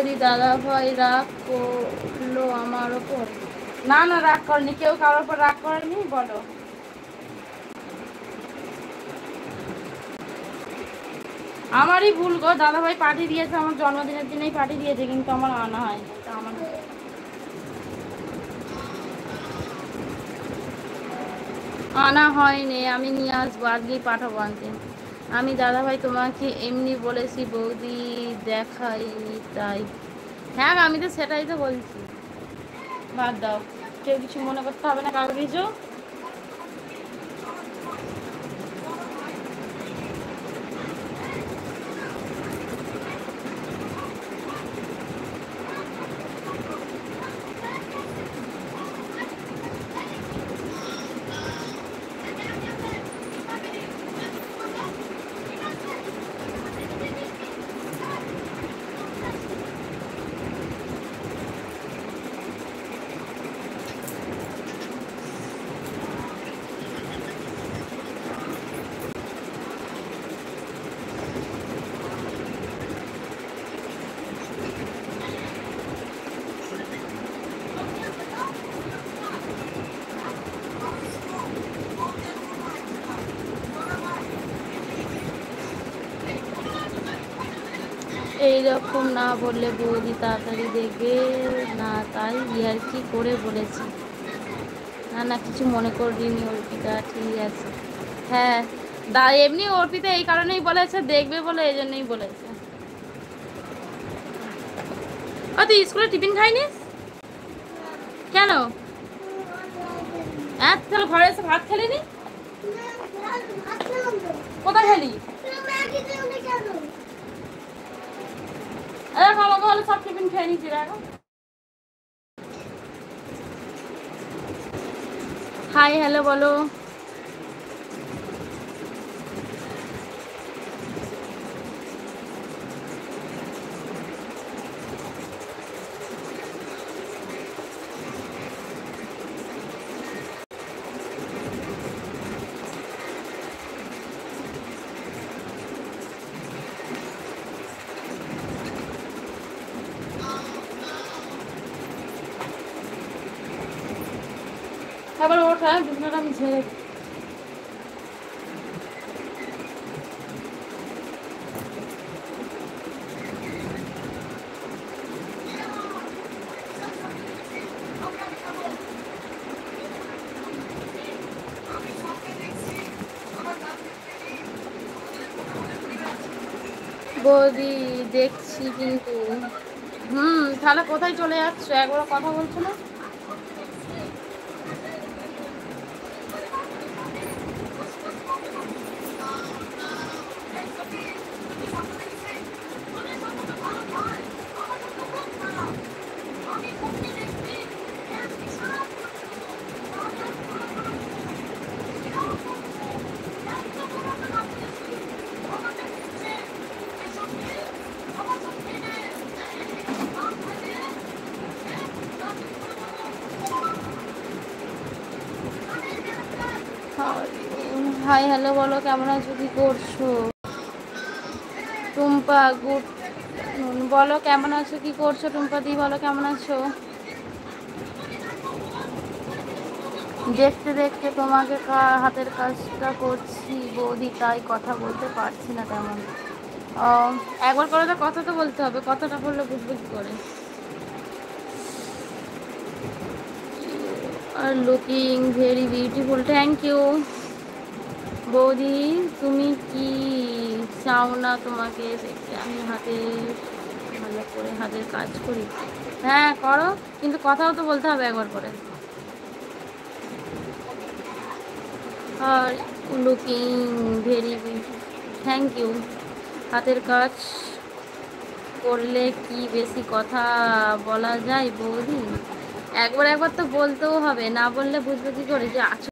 বৌদি দাদা ভাই রাগ করলো আমার ওপর? না না, রাগ করেনি, কেউ কারোর ওপর রাগ করেনি। বলো। আমারই ভুল গো, দাদা ভাই পাঠিয়ে দিয়েছে, আমার জন্মদিনের দিনেই পাঠিয়ে দিয়েছে, কিন্তু আমার আনা হয়নি। তা আমার আনা হয়নি, আমি নিয়ে আসবো, আজকেই পাঠাবো আনতে। আমি দাদা ভাই তোমাকে এমনি বলেছি বৌদি, দেখাইনি তাই। হ্যাঁ আমি তো সেটাই তো বলছি। বাদ দাও, কেউ কিছু মনে করতে হবে না, কারো কিছু। এইরকম না বললে বৌদি তাড়াতাড়ি দেখবে না, তাই ইয়ার্কি করে বলেছি। না না, কিছু মনে করিনি অর্পিতা, ঠিক আছে। হ্যাঁ এমনি অর্পিতা এই কারণেই বলেছে, দেখবে বলে, এই জন্যই বলেছে। তুই স্কুলে টিফিন খাইনিস কেন? হ্যাঁ তাহলে ঘরে এসে ভাত খেলিনি? কোথায় খেলি? আমাকে হলে সব টিফিন খেয়ে নিচ্ছি। দেখো, হাই হ্যালো বলো। আবার ওঠা বিছানাটা আমি ঝেড়ে। বৌদি দেখছি কিন্তু। তাহলে কোথায় চলে যাচ্ছ, একবার কথা বলছো না? হাই হ্যালো বলো, কেমন আছো, কি করছো? টুম্পা গুড বলো, কেমন আছো, কি করছো? টুম্পা দি বলো, কেমন আছো? দেখতে দেখতে তোমাকে হাতের কাজটা করছি বৌদি, তাই কথা বলতে পারছি না তেমন। ও, একবার করে তো কথা তো বলতে হবে, কথাটা বললে বুঝবে কি করে? Are looking very beautiful, thank you বৌদি। তুমি কি চাও না তোমাকে দেখতে আমি হাতে ভালো করে হাতের কাজ করি? হ্যাঁ করো, কিন্তু কথাও তো বলতে হবে একবার করে। Are looking very beautiful, thank you. হাতের কাজ করলে কি বেশি কথা বলা যায় বৌদি? একবার একবার তো বলতেও হবে, না বললে বুঝবে কি করে যে আছো